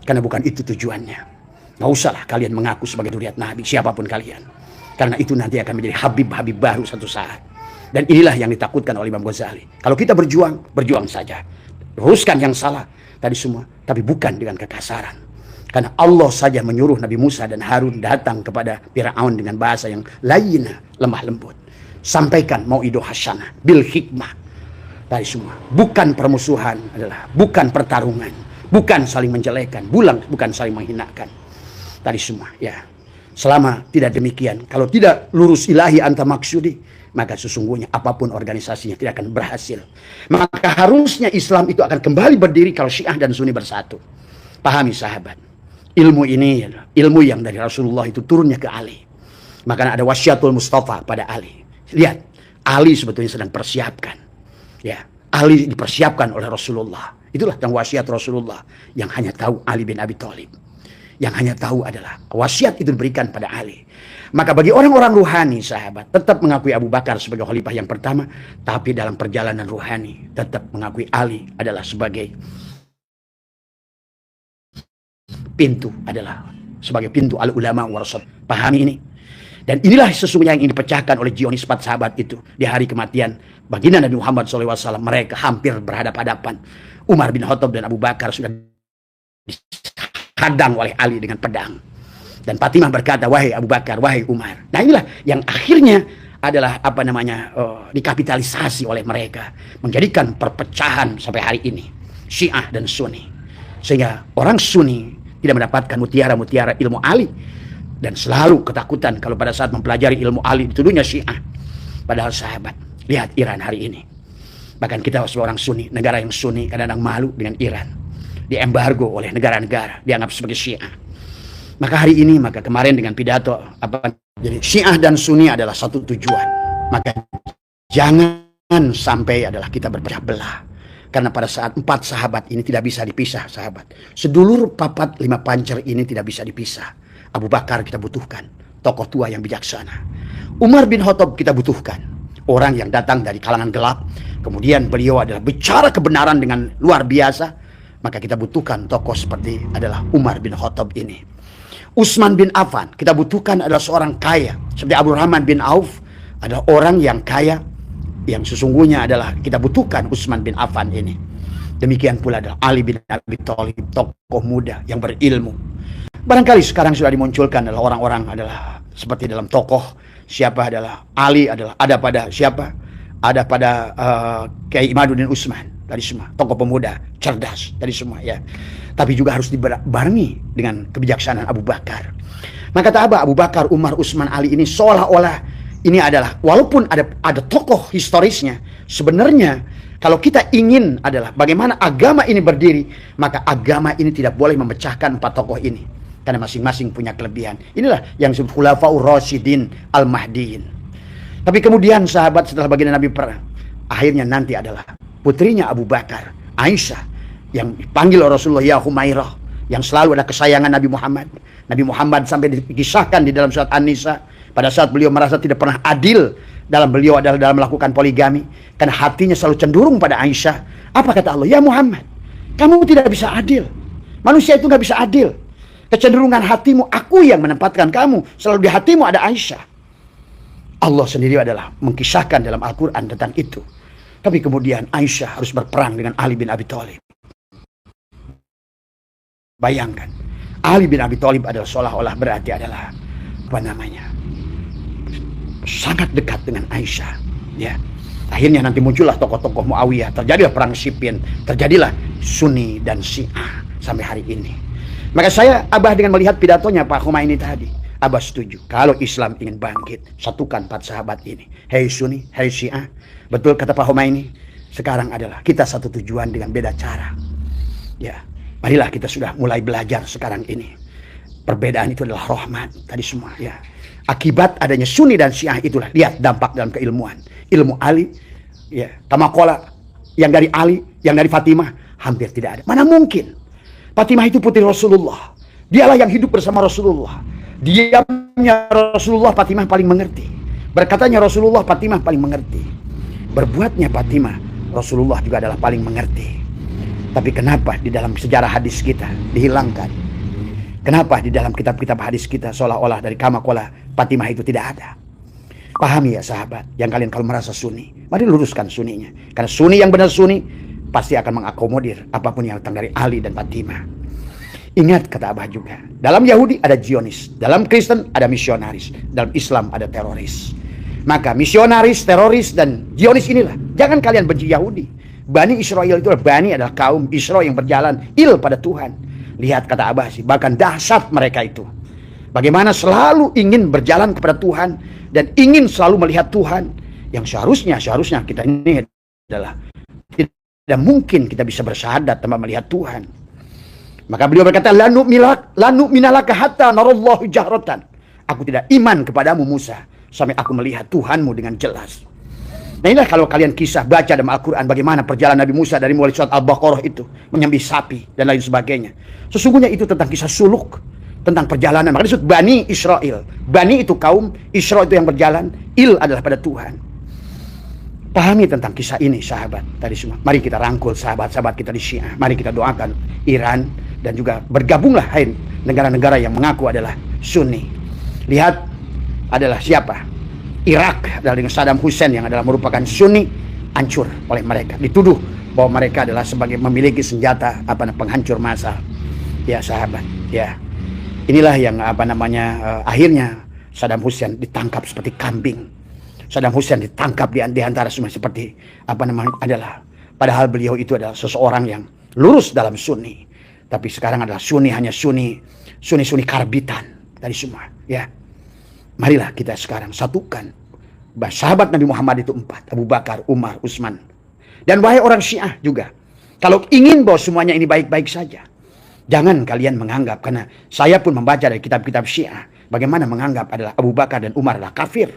karena bukan itu tujuannya. Nggak usahlah kalian mengaku sebagai zuriat Nabi, siapapun kalian. Karena itu nanti akan menjadi Habib-Habib baru satu saat. Dan inilah yang ditakutkan oleh Imam Ghazali. Kalau kita berjuang saja. Luruskan yang salah tadi semua. Tapi bukan dengan kekasaran. Karena Allah saja menyuruh Nabi Musa dan Harun datang kepada Fir'aun dengan bahasa yang layyinah, lemah lembut. Sampaikan mau'idoh hasanah, bil hikmah. Tadi semua. Bukan permusuhan adalah, bukan pertarungan. Bukan saling menjelekan, bukan saling menghinakan. Tadi semua, ya. Selama tidak demikian, kalau tidak lurus ilahi anta maksudi, maka sesungguhnya apapun organisasinya tidak akan berhasil. Maka harusnya Islam itu akan kembali berdiri kalau Syiah dan Sunni bersatu. Pahami sahabat, ilmu ini ilmu yang dari Rasulullah itu turunnya ke Ali. Maka ada wasyatul Mustafa pada Ali. Lihat, Ali sebetulnya sedang persiapkan. Ya, Ali dipersiapkan oleh Rasulullah. Itulah yang wasiat Rasulullah yang hanya tahu Ali bin Abi Thalib. Yang hanya tahu adalah wasiat itu diberikan pada Ali. Maka bagi orang-orang ruhani, sahabat, tetap mengakui Abu Bakar sebagai khalifah yang pertama, tapi dalam perjalanan ruhani tetap mengakui Ali adalah sebagai sebagai pintu al-ulama warasat. Pahami ini. Dan inilah sesungguhnya yang dipecahkan oleh Zionis 4 sahabat itu di hari kematian baginda Nabi Muhammad SAW. Mereka hampir berhadapan-hadapan. Umar bin Khattab dan Abu Bakar sudah hadang oleh Ali dengan pedang. Dan Fatimah berkata, wahai Abu Bakar, wahai Umar. Nah inilah yang akhirnya adalah dikapitalisasi oleh mereka. Menjadikan perpecahan sampai hari ini. Syiah dan Sunni. Sehingga orang Sunni tidak mendapatkan mutiara-mutiara ilmu Ali. Dan selalu ketakutan kalau pada saat mempelajari ilmu Ali dituduhnya Syiah. Padahal sahabat, lihat Iran hari ini. Bahkan kita sebagai orang Sunni, negara yang Sunni kadang-kadang malu dengan Iran. Diembargo oleh negara-negara, dianggap sebagai Syiah. Maka hari ini, kemarin dengan pidato jadi Syiah dan Sunni adalah satu tujuan. Maka jangan sampai adalah kita berpecah belah. Karena pada saat 4 sahabat ini tidak bisa dipisah, sahabat. Sedulur papat 5 pancer ini tidak bisa dipisah. Abu Bakar kita butuhkan, tokoh tua yang bijaksana. Umar bin Khattab kita butuhkan, orang yang datang dari kalangan gelap. Kemudian beliau adalah bicara kebenaran dengan luar biasa. maka kita butuhkan tokoh seperti adalah Umar bin Khattab ini. Utsman bin Affan kita butuhkan adalah seorang kaya seperti Abdurrahman bin Auf, adalah orang yang kaya yang sesungguhnya adalah kita butuhkan Utsman bin Affan ini. Demikian pula adalah Ali bin Abi Thalib, tokoh muda yang berilmu. Barangkali sekarang sudah dimunculkan adalah orang-orang adalah seperti dalam tokoh siapa adalah Ali adalah ada pada siapa? Ada pada Kiai Imaduddin Utsman, tadi semua tokoh pemuda cerdas tadi semua ya. Tapi juga harus dibarengi dengan kebijaksanaan Abu Bakar. Maka kata Abu Bakar, Umar, Utsman, Ali ini seolah-olah ini adalah walaupun ada tokoh historisnya, sebenarnya kalau kita ingin adalah bagaimana agama ini berdiri, maka agama ini tidak boleh memecahkan empat tokoh ini karena masing-masing punya kelebihan. Inilah yang disebut Khulafaur Rasyidin Al-Mahdiyin. Tapi kemudian sahabat setelah baginda Nabi perang, akhirnya nanti adalah putrinya Abu Bakar, Aisyah, yang dipanggil oleh Rasulullah ya Humairah, yang selalu ada kesayangan Nabi Muhammad. Nabi Muhammad sampai dikisahkan di dalam surat An-Nisa pada saat beliau merasa tidak pernah adil dalam beliau adalah dalam melakukan poligami karena hatinya selalu cenderung pada Aisyah. Apa kata Allah? Ya Muhammad, kamu tidak bisa adil. Manusia itu nggak bisa adil. Kecenderungan hatimu, aku yang menempatkan kamu selalu di hatimu ada Aisyah. Allah sendiri adalah mengkisahkan dalam Al-Quran tentang itu. Tapi kemudian Aisyah harus berperang dengan Ali bin Abi Thalib. Bayangkan, Ali bin Abi Thalib adalah seolah-olah berarti adalah apa namanya, sangat dekat dengan Aisyah. Ya, akhirnya nanti muncullah tokoh-tokoh Muawiyah, terjadilah perang Siffin, terjadilah Sunni dan Syiah sampai hari ini. Maka saya Abah dengan melihat pidatonya Pak Khomeini tadi, Abah setuju kalau Islam ingin bangkit, satukan empat sahabat ini. Hei Sunni, hei Syiah, betul kata Pak Khomeini, sekarang adalah kita satu tujuan dengan beda cara. Ya. Marilah kita sudah mulai belajar sekarang ini. Perbedaan itu adalah rahmat tadi semua ya. Akibat adanya Sunni dan Syiah itulah lihat dampak dalam keilmuan. Ilmu Ali ya, tamakola yang dari Ali, yang dari Fatimah hampir tidak ada. Mana mungkin? Fatimah itu putri Rasulullah. Dialah yang hidup bersama Rasulullah. Diamnya Rasulullah Fatimah paling mengerti. Berkatanya Rasulullah Fatimah paling mengerti. Berbuatnya Fatimah Rasulullah juga adalah paling mengerti. Tapi kenapa di dalam sejarah hadis kita dihilangkan? Kenapa di dalam kitab-kitab hadis kita seolah-olah dari Kamakola Fatimah itu tidak ada? Pahami ya sahabat, yang kalian kalau merasa Sunni, mari luruskan Sunninya. Karena Sunni yang benar Sunni pasti akan mengakomodir apapun yang datang dari Ali dan Fatimah. Ingat kata Abah juga, dalam Yahudi ada Zionis, dalam Kristen ada misionaris, dalam Islam ada teroris. Maka misionaris, teroris, dan Zionis inilah, jangan kalian benci Yahudi. Bani Israel itu Bani adalah kaum Israel yang berjalan pada Tuhan. Lihat kata Abah sih, bahkan dahsyat mereka itu. Bagaimana selalu ingin berjalan kepada Tuhan dan ingin selalu melihat Tuhan. Yang seharusnya kita ini adalah tidak mungkin kita bisa bersyahadat tanpa melihat Tuhan. Maka beliau berkata, lanu minalaka hatta narallahu jahratan. Aku tidak iman kepadamu Musa sampai aku melihat Tuhanmu dengan jelas. Nah inilah kalau kalian kisah baca dalam Al-Quran bagaimana perjalanan Nabi Musa dari mulai surat Al-Baqarah itu menyembelih sapi dan lain sebagainya. Sesungguhnya itu tentang kisah suluk, tentang perjalanan. Maka disebut Bani Israel. Bani itu kaum, Israel itu yang berjalan, Il adalah pada Tuhan. Pahami tentang kisah ini sahabat tadi semua. Mari kita rangkul sahabat-sahabat kita di Syiah. Mari kita doakan Iran dan juga bergabunglah hai negara-negara yang mengaku adalah Sunni. Lihat adalah siapa? Irak adalah dengan Saddam Hussein yang adalah merupakan Sunni, hancur oleh mereka. Dituduh bahwa mereka adalah sebagai memiliki senjata penghancur massal. Ya sahabat, ya. Inilah yang akhirnya Saddam Hussein ditangkap seperti kambing. Saddam Hussein ditangkap di antara semua seperti adalah padahal beliau itu adalah seseorang yang lurus dalam Sunni. Tapi sekarang adalah Sunni hanya Sunni karbitan dari semua, ya. Marilah kita sekarang satukan sahabat Nabi Muhammad itu 4, Abu Bakar, Umar, Utsman. Dan wahai orang Syiah juga, kalau ingin bahwa semuanya ini baik-baik saja, jangan kalian menganggap, karena saya pun membaca dari kitab-kitab Syiah, bagaimana menganggap adalah Abu Bakar dan Umar adalah kafir.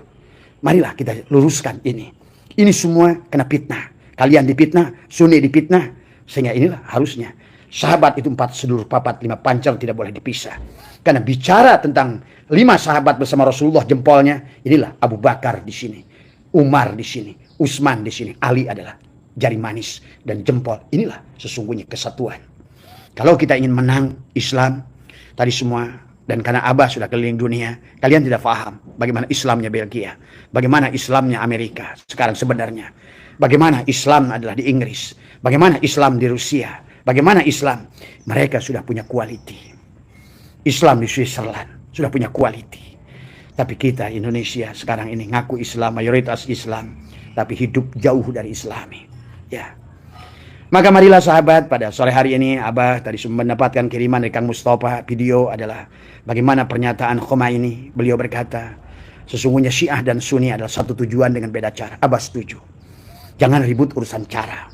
Marilah kita luruskan ini. Ini semua kena fitnah. Kalian dipitnah, Sunni dipitnah, sehingga inilah harusnya sahabat itu 4 sedulur papat 5 pancer tidak boleh dipisah. Karena bicara tentang 5 sahabat bersama Rasulullah jempolnya, inilah Abu Bakar di sini, Umar di sini, Utsman di sini, Ali adalah jari manis dan jempol. Inilah sesungguhnya kesatuan. Kalau kita ingin menang Islam tadi semua, dan karena Abah sudah keliling dunia, kalian tidak paham bagaimana Islamnya Belgia, bagaimana Islamnya Amerika sekarang sebenarnya, bagaimana Islam adalah di Inggris, bagaimana Islam di Rusia, bagaimana Islam. Mereka sudah punya quality. Islam di Switzerland sudah punya quality. Tapi kita Indonesia sekarang ini ngaku Islam, mayoritas Islam, tapi hidup jauh dari Islami. Ya. Maka marilah sahabat, pada sore hari ini Abah tadi mendapatkan kiriman dari Kang Mustafa, video adalah bagaimana pernyataan Khomeini. Beliau berkata, sesungguhnya Syiah dan Sunni adalah satu tujuan dengan beda cara. Abah setuju. Jangan ribut urusan cara.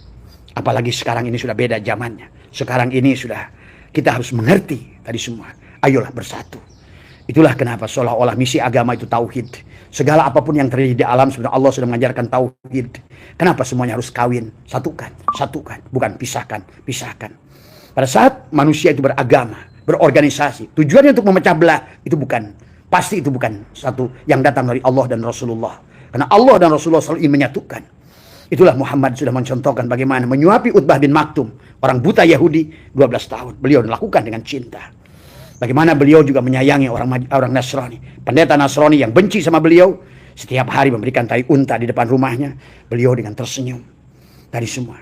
Apalagi sekarang ini sudah beda zamannya. Sekarang ini sudah kita harus mengerti tadi semua. Ayolah bersatu. Itulah kenapa seolah-olah misi agama itu tauhid. Segala apapun yang terjadi di alam sebenarnya Allah sudah mengajarkan tauhid. Kenapa semuanya harus kawin? Satukan, bukan pisahkan. Pada saat manusia itu beragama, berorganisasi, tujuannya untuk memecah belah, pasti itu bukan satu yang datang dari Allah dan Rasulullah. Karena Allah dan Rasulullah selalu ingin menyatukan. Itulah Muhammad sudah mencontohkan bagaimana menyuapi Utbah bin Maktum, orang buta Yahudi 12 tahun. Beliau lakukan dengan cinta. Bagaimana beliau juga menyayangi orang Nasrani. Pendeta Nasrani yang benci sama beliau, setiap hari memberikan tai unta di depan rumahnya. Beliau dengan tersenyum. Tadi semua.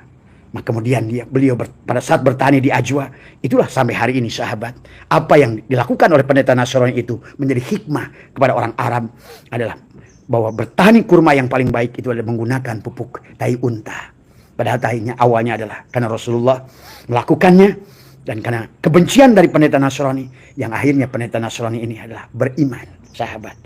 Maka kemudian beliau pada saat bertani di Ajwa, itulah sampai hari ini sahabat. Apa yang dilakukan oleh pendeta Nasrani itu menjadi hikmah kepada orang Arab adalah bahwa bertani kurma yang paling baik itu adalah menggunakan pupuk tai unta. Padahal tainya awalnya adalah karena Rasulullah melakukannya. Dan karena kebencian dari pendeta Nasrani, yang akhirnya pendeta Nasrani ini adalah beriman, sahabat.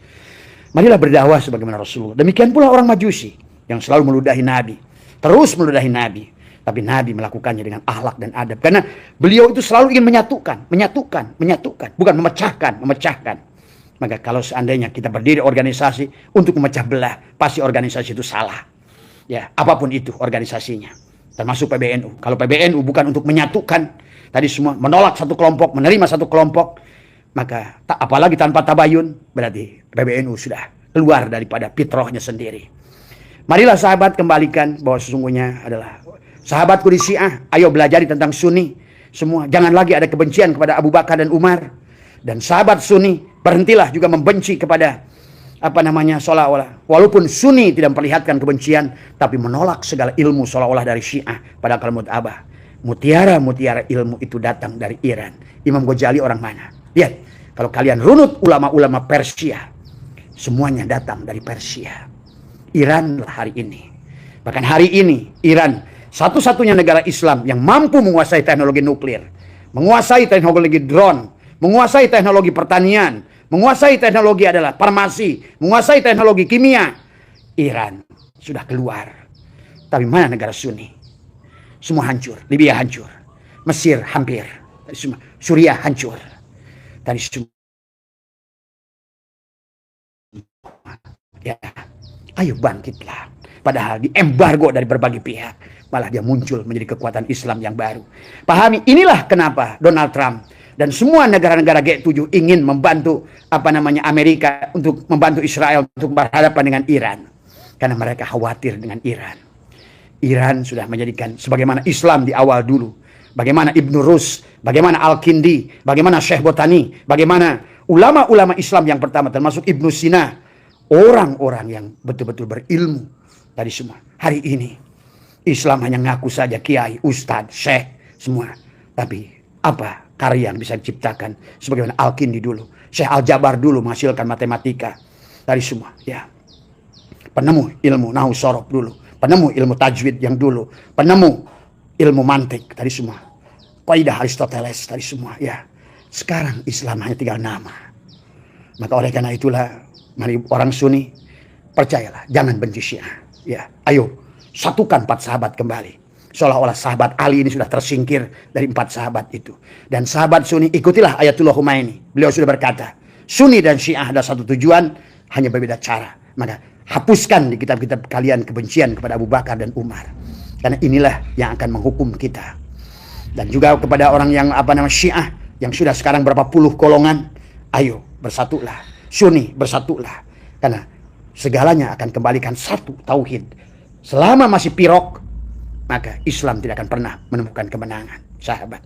Marilah berdakwah sebagaimana Rasulullah. Demikian pula orang Majusi yang selalu meludahi Nabi, terus meludahi Nabi. Tapi Nabi melakukannya dengan akhlak dan adab. Karena beliau itu selalu ingin menyatukan, bukan memecahkan. Maka kalau seandainya kita berdiri organisasi untuk memecah belah, pasti organisasi itu salah. Ya, apapun itu organisasinya. Termasuk PBNU. Kalau PBNU bukan untuk menyatukan, tadi semua menolak satu kelompok, menerima satu kelompok, maka apalagi tanpa tabayun, berarti PBNU sudah keluar daripada fitrahnya sendiri. Marilah sahabat kembalikan bahwa sesungguhnya adalah sahabatku di Syiah, ayo belajar tentang Sunni semua. Jangan lagi ada kebencian kepada Abu Bakar dan Umar. Dan sahabat Sunni, berhentilah juga membenci kepada seolah-olah walaupun Sunni tidak memperlihatkan kebencian, tapi menolak segala ilmu seolah-olah dari Syiah. Padahal kalau menurut Abah, mutiara ilmu itu datang dari Iran. Imam Ghazali orang mana? Lihat, kalau kalian runut ulama-ulama Persia, semuanya datang dari Persia. Iran lah hari ini. Bahkan hari ini Iran satu-satunya negara Islam yang mampu menguasai teknologi nuklir, menguasai teknologi drone, menguasai teknologi pertanian, menguasai teknologi adalah farmasi, menguasai teknologi kimia. Iran sudah keluar. Tapi mana negara Sunni? Semua hancur. Libya hancur. Mesir hampir. Suriah hancur. Tadi semua. Ya, ayo bangkitlah. Padahal diembargo dari berbagai pihak, malah dia muncul menjadi kekuatan Islam yang baru. Pahami, inilah kenapa Donald Trump dan semua negara-negara G7 ingin membantu Amerika untuk membantu Israel untuk berhadapan dengan Iran. Karena mereka khawatir dengan Iran. Iran sudah menjadikan sebagaimana Islam di awal dulu. Bagaimana Ibnu Rus, bagaimana Al-Kindi, bagaimana Syekh Botani, bagaimana ulama-ulama Islam yang pertama termasuk Ibnu Sina. Orang-orang yang betul-betul berilmu tadi semua. Hari ini Islam hanya ngaku saja kiai, ustadz, syekh, semua. Tapi apa karya yang bisa diciptakan sebagaimana Al-Kindi dulu, Syekh Al-Jabar dulu menghasilkan matematika dari semua, ya. Penemu ilmu nahu sorof dulu, penemu ilmu tajwid yang dulu, penemu ilmu mantik tadi semua, kaidah Aristoteles tadi semua, ya. Sekarang Islam hanya tinggal nama. Maka oleh karena itulah, mari orang Sunni percayalah, jangan benci Syiah, ya. Ayo satukan 4 sahabat kembali. Seolah-olah sahabat Ali ini sudah tersingkir dari 4 sahabat itu. Dan sahabat Sunni, ikutilah Ayatullah Khomeini. Beliau sudah berkata, Sunni dan Syiah ada satu tujuan, hanya berbeda cara. Maka hapuskan di kitab-kitab kalian kebencian kepada Abu Bakar dan Umar. Karena inilah yang akan menghukum kita. Dan juga kepada orang yang Syiah, yang sudah sekarang berapa puluh golongan, ayo bersatulah. Sunni bersatulah. Karena segalanya akan kembalikan satu, tauhid. Selama masih pirok, maka Islam tidak akan pernah menemukan kemenangan. sahabat.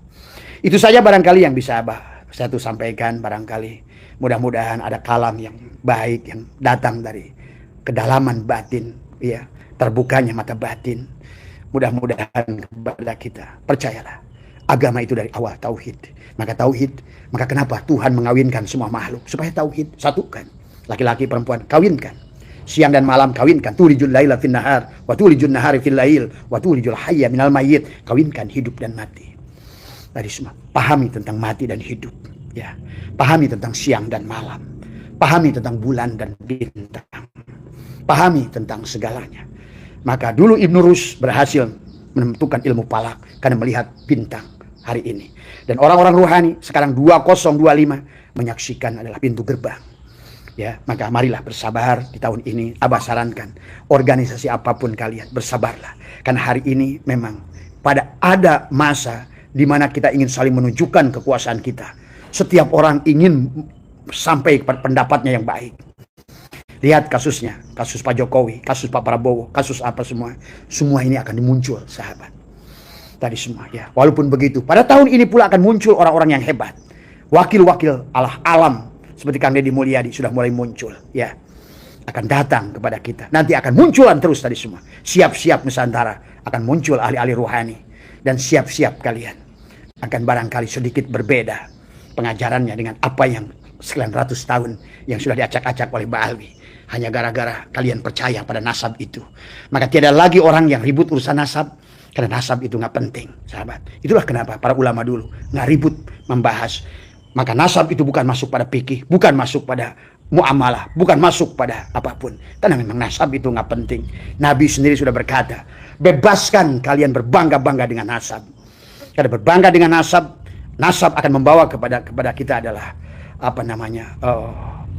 Itu saja barangkali yang bisa Abah satu sampaikan. Barangkali mudah-mudahan ada kalam yang baik yang datang dari kedalaman batin, ya, terbukanya mata batin. Mudah-mudahan kepada kita, percayalah, agama itu dari awal tauhid. Maka kenapa Tuhan mengawinkan semua makhluk? Supaya tauhid, satukan. Laki-laki perempuan kawinkan, siang dan malam kawinkan, tulijul laila fin nahar wa tulijul nahari fil lail wa tulijul hayya minal mayyit, kawinkan hidup dan mati. Tadi semua pahami tentang mati dan hidup, ya. Pahami tentang siang dan malam, pahami tentang bulan dan bintang, pahami tentang segalanya. Maka dulu Ibnu Rus berhasil menentukan ilmu falak karena melihat bintang hari ini. Dan orang-orang rohani sekarang 2025 menyaksikan adalah pintu gerbang. Ya, maka marilah bersabar di tahun ini. Abah sarankan, organisasi apapun kalian, bersabarlah. Karena hari ini memang ada masa di mana kita ingin saling menunjukkan kekuasaan kita. Setiap orang ingin sampai kepada pendapatnya yang baik. Lihat kasusnya, kasus Pak Jokowi, kasus Pak Prabowo, kasus apa semua. Semua ini akan muncul, sahabat. Tadi semua, ya. Walaupun begitu, pada tahun ini pula akan muncul orang-orang yang hebat. Wakil-wakil Allah alam seperti Kang Deddy Mulyadi sudah mulai muncul, ya. Akan datang kepada kita. Nanti akan munculan terus tadi semua. Siap-siap Nusantara akan muncul ahli-ahli rohani. Dan siap-siap kalian akan barangkali sedikit berbeda pengajarannya dengan apa yang sekian ratus tahun yang sudah diacak-acak oleh Mbak Alwi. Hanya gara-gara kalian percaya pada nasab itu. Maka tidak lagi orang yang ribut urusan nasab. Karena nasab itu nggak penting, sahabat. Itulah kenapa para ulama dulu nggak ribut membahas. Maka nasab itu bukan masuk pada fikih, bukan masuk pada muamalah, bukan masuk pada apapun. Karena memang nasab itu nggak penting. Nabi sendiri sudah berkata, bebaskan kalian berbangga-bangga dengan nasab. Karena berbangga dengan nasab, nasab akan membawa kepada kita adalah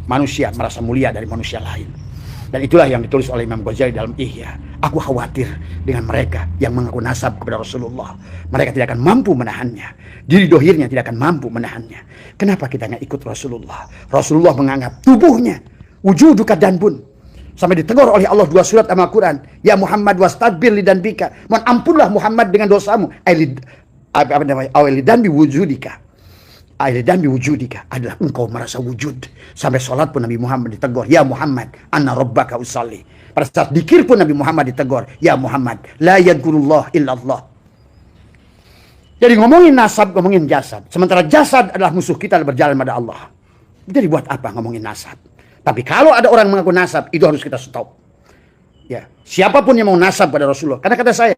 manusia merasa mulia dari manusia lain. Dan itulah yang ditulis oleh Imam Ghazali dalam Ihya. Aku khawatir dengan mereka yang mengaku nasab kepada Rasulullah. Mereka tidak akan mampu menahannya. Diri dohirnya tidak akan mampu menahannya. Kenapa kita nggak ikut Rasulullah? Rasulullah menganggap tubuhnya wujuduka danbun. Sampai ditegur oleh Allah 2 surat Al-Quran. Ya Muhammad wastadbir lidanbika. Mohon ampunlah Muhammad dengan dosamu. Lidanbi wujudika. Dan biwujudika adalah engkau merasa wujud. Sampai sholat pun Nabi Muhammad ditegur, ya Muhammad anna rabbaka usalli. Pada saat dikir pun Nabi Muhammad ditegur, ya Muhammad la yadkurullah illallah. Jadi ngomongin nasab, ngomongin jasad. Sementara jasad adalah musuh kita berjalan pada Allah. Jadi buat apa ngomongin nasab? Tapi kalau ada orang mengaku nasab, itu harus kita stop. Ya, siapapun yang mau nasab pada Rasulullah. Karena kata saya,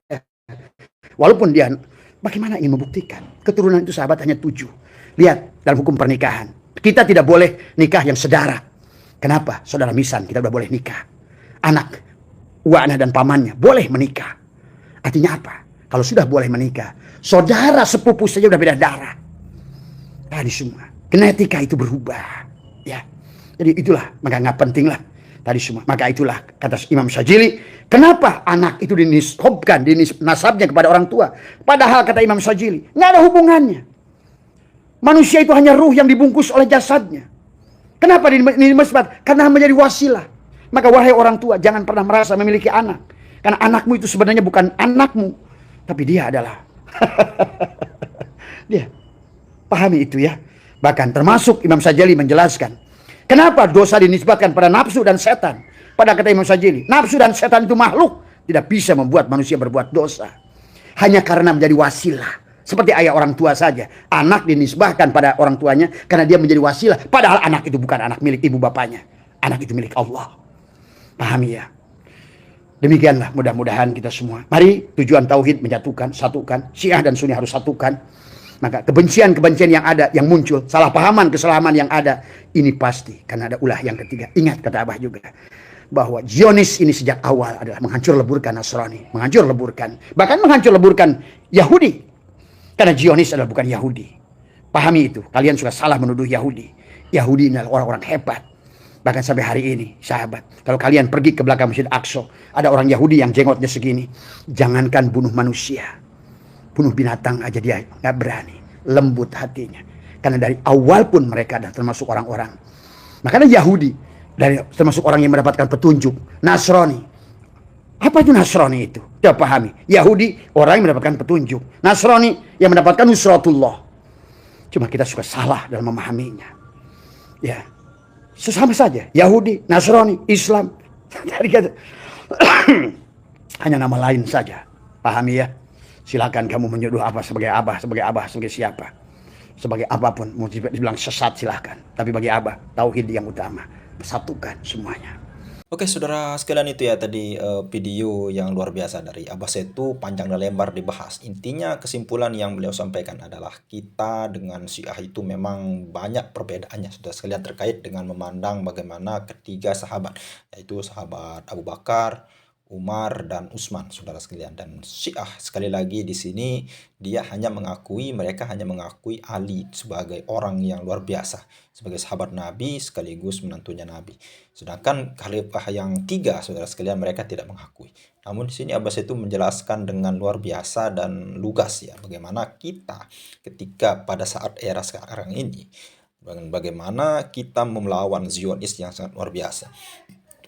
walaupun dia bagaimana ingin membuktikan keturunan itu sahabat hanya 7. Lihat dalam hukum pernikahan, kita tidak boleh nikah yang sedara. Kenapa? Saudara misan kita udah boleh nikah. Anak, uaknya dan pamannya boleh menikah. Artinya apa? Kalau sudah boleh menikah, saudara sepupu saja udah beda darah. Tadi semua genetika itu berubah, ya. Jadi itulah, maka nggak penting lah tadi semua. Maka itulah kata Imam Syajili, kenapa anak itu dinisabkan, dinasabnya kepada orang tua? Padahal kata Imam Syajili, nggak ada hubungannya. Manusia itu hanya ruh yang dibungkus oleh jasadnya. Kenapa dinisbat? Karena menjadi wasilah. Maka wahai orang tua, jangan pernah merasa memiliki anak. Karena anakmu itu sebenarnya bukan anakmu. Tapi dia adalah. Dia. Pahami itu ya. Bahkan termasuk Imam Syajili menjelaskan. Kenapa dosa dinisbatkan pada nafsu dan setan? Pada kata Imam Syajili, nafsu dan setan itu makhluk. Tidak bisa membuat manusia berbuat dosa. Hanya karena menjadi wasilah. Seperti ayah orang tua saja. Anak dinisbahkan pada orang tuanya karena dia menjadi wasilah. Padahal anak itu bukan anak milik ibu bapaknya. Anak itu milik Allah. Pahami ya? Demikianlah mudah-mudahan kita semua. Mari tujuan tauhid menyatukan, satukan. Syiah dan Sunni harus satukan. Maka kebencian-kebencian yang ada, yang muncul. Salah pahaman, kesalahan yang ada. Ini pasti. Karena ada ulah yang ketiga. Ingat kata Abah juga. Bahwa Zionis ini sejak awal adalah menghancur leburkan Nasrani. Menghancur leburkan. Bahkan menghancur leburkan Yahudi. Karena Zionis adalah bukan Yahudi. Pahami itu. Kalian sudah salah menuduh Yahudi. Yahudi adalah orang-orang hebat. Bahkan sampai hari ini, sahabat. Kalau kalian pergi ke belakang Masjid Aqsa, ada orang Yahudi yang jenggotnya segini. Jangankan bunuh manusia. Bunuh binatang aja dia nggak berani. Lembut hatinya. Karena dari awal pun mereka adalah termasuk orang-orang. Makanya Yahudi termasuk orang yang mendapatkan petunjuk. Nasrani. Apa itu Nasrani itu? Dia pahami. Yahudi orang yang mendapatkan petunjuk. Nasrani yang mendapatkan nusratullah. Cuma kita suka salah dalam memahaminya. Ya, sesama saja. Yahudi, Nasrani, Islam. Jadi kata, hanya nama lain saja. Pahami ya? Silakan kamu menyuduh apa sebagai abah, sebagai siapa. Sebagai apapun, mau dibilang sesat silahkan. Tapi bagi abah, tauhid yang utama. Persatukan semuanya. Oke, saudara sekalian, itu ya tadi video yang luar biasa dari Abah Setu, panjang dan lebar dibahas. Intinya kesimpulan yang beliau sampaikan adalah kita dengan Syiah itu memang banyak perbedaannya, saudara sekalian, terkait dengan memandang bagaimana ketiga sahabat, yaitu sahabat Abu Bakar, Umar, dan Utsman, saudara sekalian. Dan Syiah sekali lagi di sini mereka hanya mengakui Ali sebagai orang yang luar biasa, sebagai sahabat Nabi sekaligus menantunya Nabi. Sedangkan khalifah yang tiga, saudara sekalian, mereka tidak mengakui. Namun di sini Abbas itu menjelaskan dengan luar biasa dan lugas ya, bagaimana kita ketika pada saat era sekarang ini, bagaimana kita melawan Zionis yang sangat luar biasa.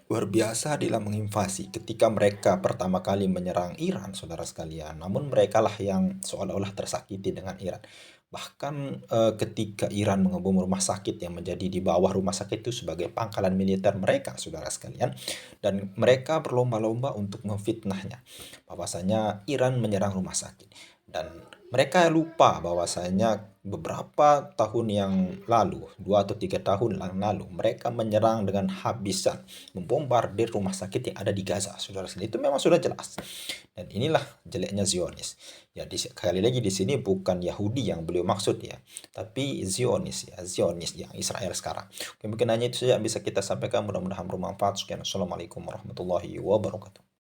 Luar biasa adalah menginvasi ketika mereka pertama kali menyerang Iran, saudara sekalian. Namun mereka lah yang seolah-olah tersakiti dengan Iran. Bahkan ketika Iran mengebom rumah sakit yang menjadi di bawah rumah sakit itu sebagai pangkalan militer mereka, saudara sekalian. Dan mereka berlomba-lomba untuk memfitnahnya, bahwasanya Iran menyerang rumah sakit. Dan mereka lupa bahwasanya beberapa tahun yang lalu, 2 atau 3 tahun yang lalu, mereka menyerang dengan habisan, membombardir rumah sakit yang ada di Gaza, saudara sekalian. Itu memang sudah jelas. Dan inilah jeleknya Zionis. Ya, sekali lagi di sini bukan Yahudi yang beliau maksud ya, tapi Zionis ya, Zionis yang Israel sekarang. Oke, mungkin hanya itu saja yang bisa kita sampaikan. Mudah-mudahan bermanfaat. Sekian. Assalamualaikum warahmatullahi wabarakatuh.